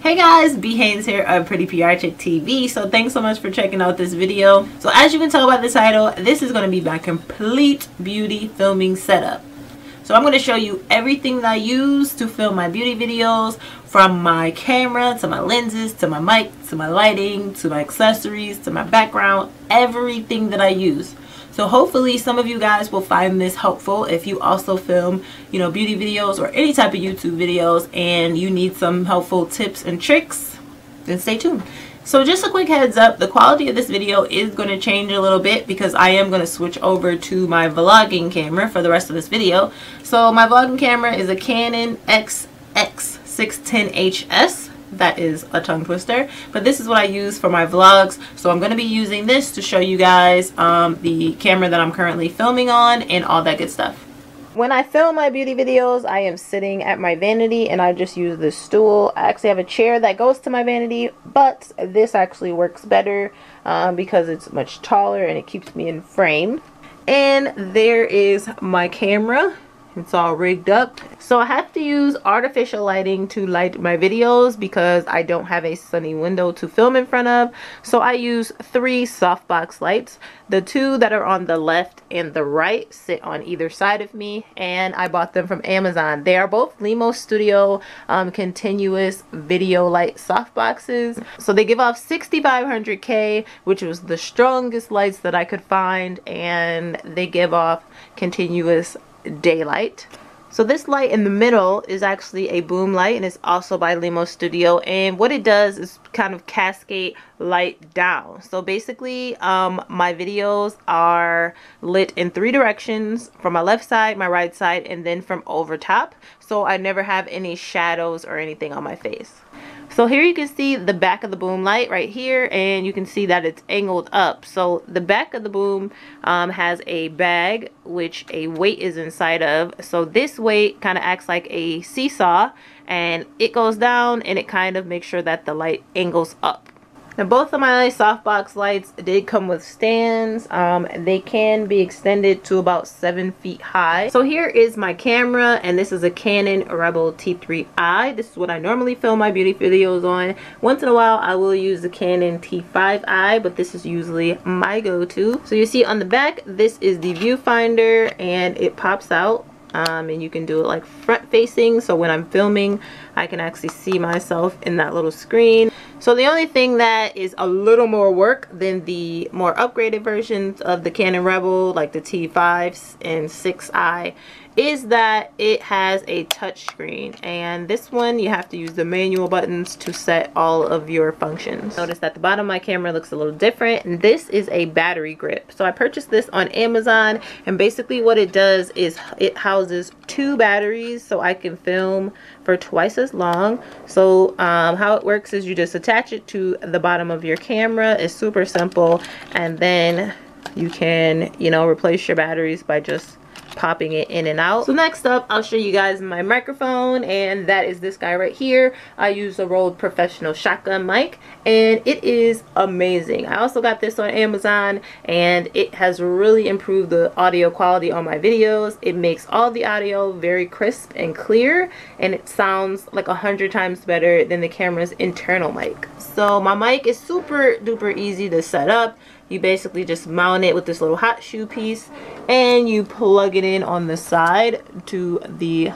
Hey guys, B Haynes here of PrettyPRChickTV. So thanks so much for checking out this video. So as you can tell by the title, this is going to be my complete beauty filming setup. So I'm going to show you everything that I use to film my beauty videos, from my camera to my lenses to my mic to my lighting to my accessories to my background, everything that I use. So hopefully some of you guys will find this helpful if you also film, beauty videos or any type of YouTube videos and you need some helpful tips and tricks, then stay tuned. So just a quick heads up, the quality of this video is going to change a little bit because I am going to switch over to my vlogging camera for the rest of this video. So my vlogging camera is a Canon XX610HS. That is a tongue twister, but this is what I use for my vlogs. So I'm going to be using this to show you guys the camera that I'm currently filming on and all that good stuff. When I film my beauty videos, I am sitting at my vanity and I just use this stool. I actually have a chair that goes to my vanity, but this actually works better because it's much taller and it keeps me in frame. And there is my camera. It's all rigged up. So I have to use artificial lighting to light my videos because I don't have a sunny window to film in front of. So I use 3 softbox lights. The 2 that are on the left and the right sit on either side of me, and I bought them from Amazon. They are both Limo Studio continuous video light softboxes. So they give off 6500K, which was the strongest lights that I could find, and they give off continuous daylight. So this light in the middle is actually a boom light, and it's also by Limo Studio, and what it does is kind of cascade light down. So basically my videos are lit in 3 directions, from my left side, my right side, and then from over top, so I never have any shadows or anything on my face. So here you can see the back of the boom light right here, and you can see that it's angled up. So the back of the boom has a bag which a weight is inside of. So this weight kind of acts like a seesaw, and it goes down and it kind of makes sure that the light angles up. Now both of my softbox lights did come with stands. They can be extended to about 7 feet high. So here is my camera, and this is a Canon Rebel T3i. This is what I normally film my beauty videos on. Once in a while I will use the Canon T5i, but this is usually my go-to. So you see on the back, this is the viewfinder, and it pops out. And you can do it like front facing, so when I'm filming I can actually see myself in that little screen. So the only thing that is a little more work than the more upgraded versions of the Canon Rebel, like the T5 and 6i, is that it has a touch screen, and this one you have to use the manual buttons to set all of your functions. Notice that the bottom of my camera looks a little different, and this is a battery grip. So I purchased this on Amazon, and basically what it does is it houses 2 batteries, so I can film for twice as long. So how it works is you just attach it to the bottom of your camera. It's super simple, and then you can replace your batteries by just popping it in and out. So next up, I'll show you guys my microphone, and that is this guy right here. I use a Rode Professional shotgun mic, and it is amazing. I also got this on Amazon, and it has really improved the audio quality on my videos. It makes all the audio very crisp and clear, and it sounds like 100 times better than the camera's internal mic. So my mic is super duper easy to set up. You basically just mount it with this little hot shoe piece, and you plug it in on the side to the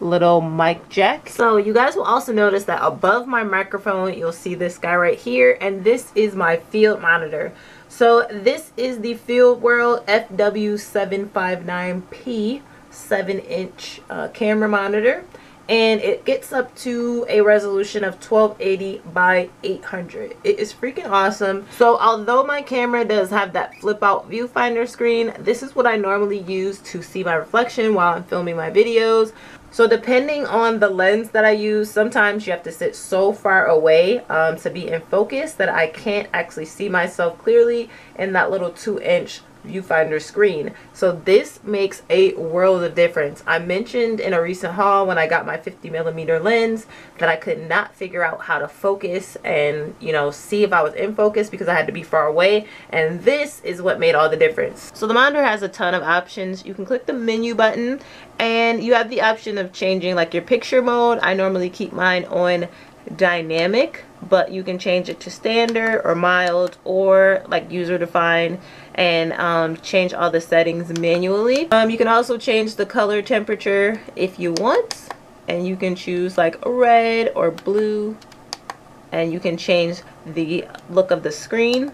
little mic jack. So you guys will also notice that above my microphone you'll see this guy right here, and this is my field monitor. So this is the FieldWorld FW759P 7-inch camera monitor, and it gets up to a resolution of 1280 by 800. It is freaking awesome. So although my camera does have that flip out viewfinder screen, this is what I normally use to see my reflection while I'm filming my videos. So depending on the lens that I use, sometimes you have to sit so far away to be in focus that I can't actually see myself clearly in that little 2-inch viewfinder screen. So this makes a world of difference. I mentioned in a recent haul when I got my 50mm lens that I could not figure out how to focus and see if I was in focus because I had to be far away, and this is what made all the difference. So the monitor has a ton of options. You can click the menu button and you have the option of changing like your picture mode. I normally keep mine on dynamic, but you can change it to standard or mild or like user defined, and change all the settings manually. You can also change the color temperature if you want, and you can choose like red or blue, and you can change the look of the screen.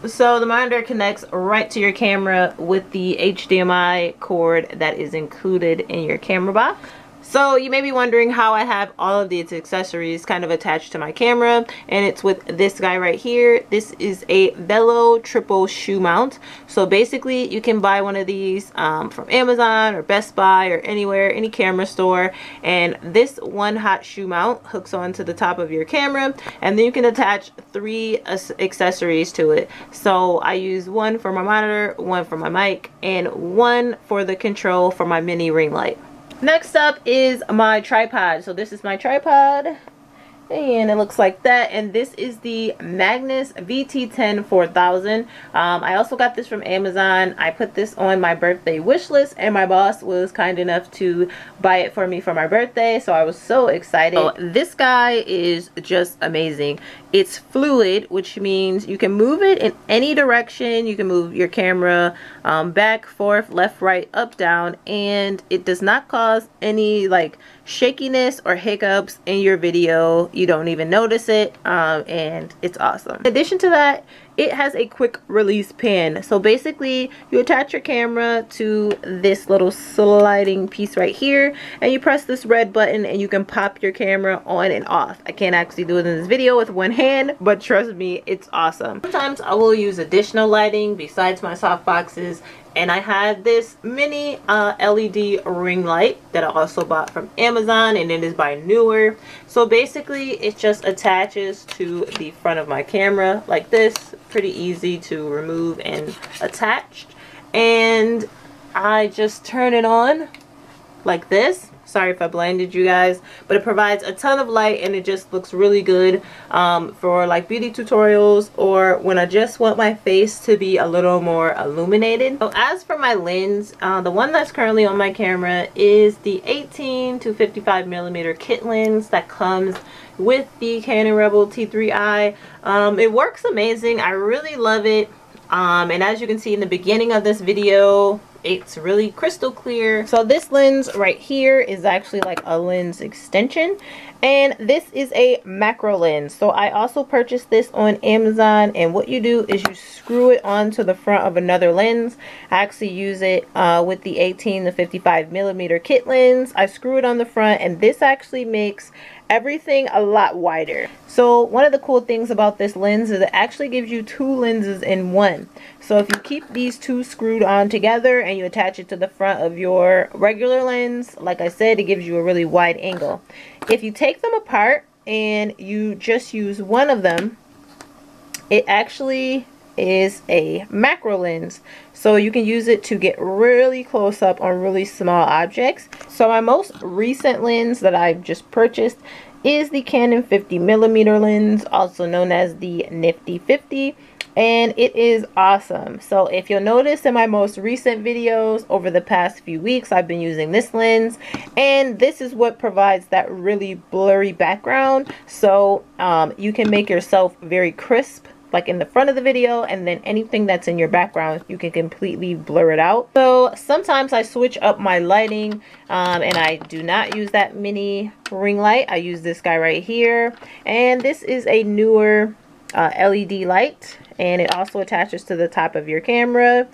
So the monitor connects right to your camera with the HDMI cord that is included in your camera box. So you may be wondering how I have all of these accessories kind of attached to my camera, and it's with this guy right here. This is a Velo triple shoe mount. So basically you can buy one of these from Amazon or Best Buy or anywhere, any camera store, and this one hot shoe mount hooks onto the top of your camera, and then you can attach 3 accessories to it. So I use one for my monitor, one for my mic, and one for the control for my mini ring light. Next up is my tripod. So this is my tripod, and it looks like that, and this is the Magnus VT10 4000. I also got this from Amazon. I put this on my birthday wish list, and my boss was kind enough to buy it for me for my birthday, so I was so excited. So this guy is just amazing. It's fluid, which means you can move it in any direction. You can move your camera back, forth, left, right, up, down, and it does not cause any like shakiness or hiccups in your video. You don't even notice it, and it's awesome. In addition to that, it has a quick release pin. So basically you attach your camera to this little sliding piece right here, and you press this red button and you can pop your camera on and off. I can't actually do it in this video with one hand, but trust me, it's awesome. Sometimes I will use additional lighting besides my soft boxes, and I had this mini LED ring light that I also bought from Amazon, and it is by Newnue. So basically it just attaches to the front of my camera like this. Pretty easy to remove and attach, and I just turn it on like this. Sorry if I blinded you guys, but it provides a ton of light, and it just looks really good for like beauty tutorials or when I just want my face to be a little more illuminated. So as for my lens, the one that's currently on my camera is the 18 to 55 millimeter kit lens that comes with the Canon Rebel T3i. It works amazing. I really love it. And as you can see in the beginning of this video, it's really crystal clear. So this lens right here is actually like a lens extension, and this is a macro lens. So I also purchased this on Amazon, and what you do is you screw it onto the front of another lens. I actually use it with the 18 to 55 millimeter kit lens. I screw it on the front, and this actually makes everything a lot wider. So one of the cool things about this lens is it actually gives you 2 lenses in one. So if you keep these 2 screwed on together and you attach it to the front of your regular lens, like I said, it gives you a really wide angle. If you take them apart and you just use one of them, it actually is a macro lens, so you can use it to get really close up on really small objects. So my most recent lens that I've just purchased is the Canon 50 millimeter lens, also known as the Nifty 50, and it is awesome. So if you'll notice in my most recent videos over the past few weeks, I've been using this lens, and this is what provides that really blurry background, so you can make yourself very crisp like in the front of the video, and then anything that's in your background you can completely blur it out. So sometimes I switch up my lighting, and I do not use that mini ring light. I use this guy right here, and this is a newer LED light, and it also attaches to the top of your camera.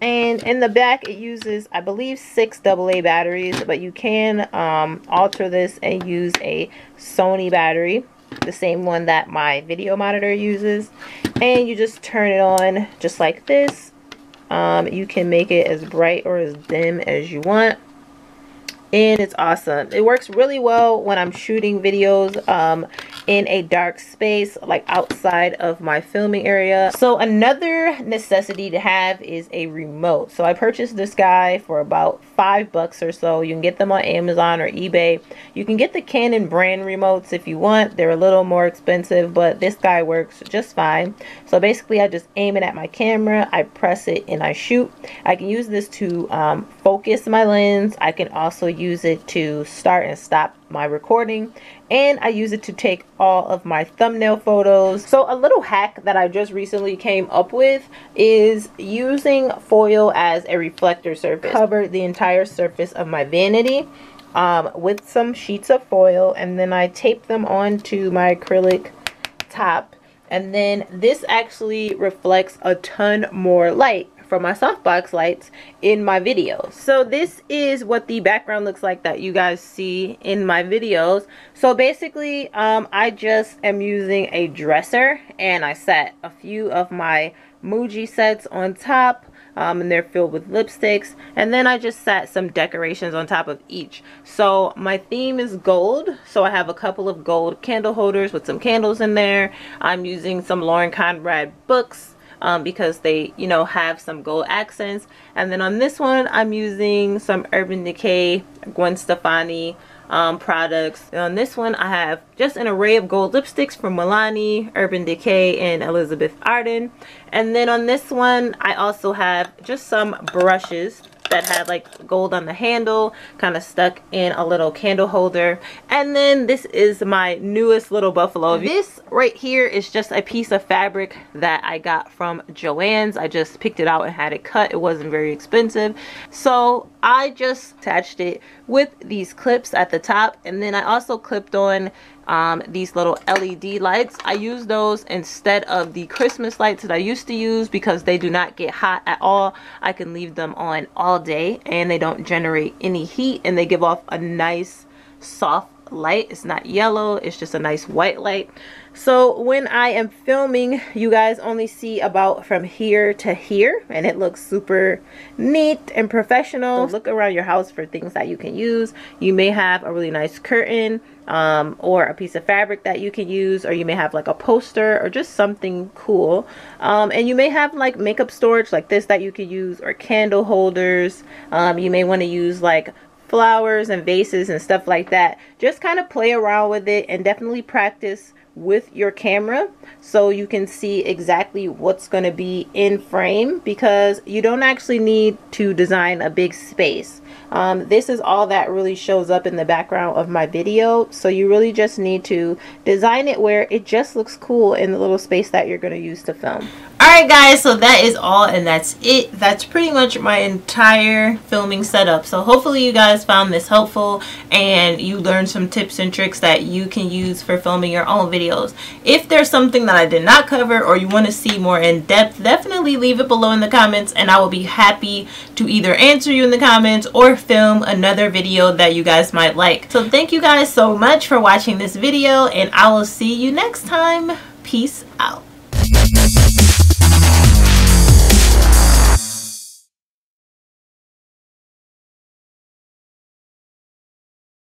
And in the back it uses, I believe, 6 AA batteries, but you can alter this and use a Sony battery, the same one that my video monitor uses, and you just turn it on just like this. You can make it as bright or as dim as you want, and it's awesome. It works really well when I'm shooting videos in a dark space, like outside of my filming area. So another necessity to have is a remote. So I purchased this guy for about $5 or so. You can get them on Amazon or eBay. You can get the Canon brand remotes if you want. They're a little more expensive, but this guy works just fine. So basically I just aim it at my camera, I press it, and I shoot. I can use this to focus my lens. I can also use it to start and stop my recording, and I use it to take all of my thumbnail photos. So a little hack that I just recently came up with is using foil as a reflector surface. Cover the entire surface of my vanity with some sheets of foil, and then I tape them onto my acrylic top, and then this actually reflects a ton more light from my softbox lights in my videos. So this is what the background looks like that you guys see in my videos. So basically I just am using a dresser, and I set a few of my Muji sets on top, and they're filled with lipsticks, and then I just set some decorations on top of each. So my theme is gold, so I have a couple of gold candle holders with some candles in there. I'm using some Lauren Conrad books because they, you know, have some gold accents. And then on this one I'm using some Urban Decay Gwen Stefani products. And on this one I have just an array of gold lipsticks from Milani, Urban Decay, and Elizabeth Arden. And then on this one I also have just some brushes that had like gold on the handle, kind of stuck in a little candle holder. And then this is my newest little buffalo. This right here is just a piece of fabric that I got from Joann's. I just picked it out and had it cut. It wasn't very expensive, so I just attached it with these clips at the top, and then I also clipped on these little LED lights. I use those instead of the Christmas lights that I used to use because they do not get hot at all. I can leave them on all day and they don't generate any heat, and they give off a nice soft light. It's not yellow, it's just a nice white light. So when I am filming, you guys only see about from here to here, and it looks super neat and professional. So look around your house for things that you can use. You may have a really nice curtain or a piece of fabric that you can use, or you may have like a poster or just something cool, and you may have like makeup storage like this that you could use, or candle holders. You may want to use like flowers and vases and stuff like that. Just kind of play around with it and definitely practice with your camera so you can see exactly what's going to be in frame, because you don't actually need to design a big space. This is all that really shows up in the background of my video, so you really just need to design it where it just looks cool in the little space that you're going to use to film. Alright guys, so that is all, and that's it. That's pretty much my entire filming setup. So hopefully you guys found this helpful and you learned some tips and tricks that you can use for filming your own videos. If there's something that I did not cover or you want to see more in depth, definitely leave it below in the comments, and I will be happy to either answer you in the comments or film another video that you guys might like. So thank you guys so much for watching this video, and I will see you next time. Peace out.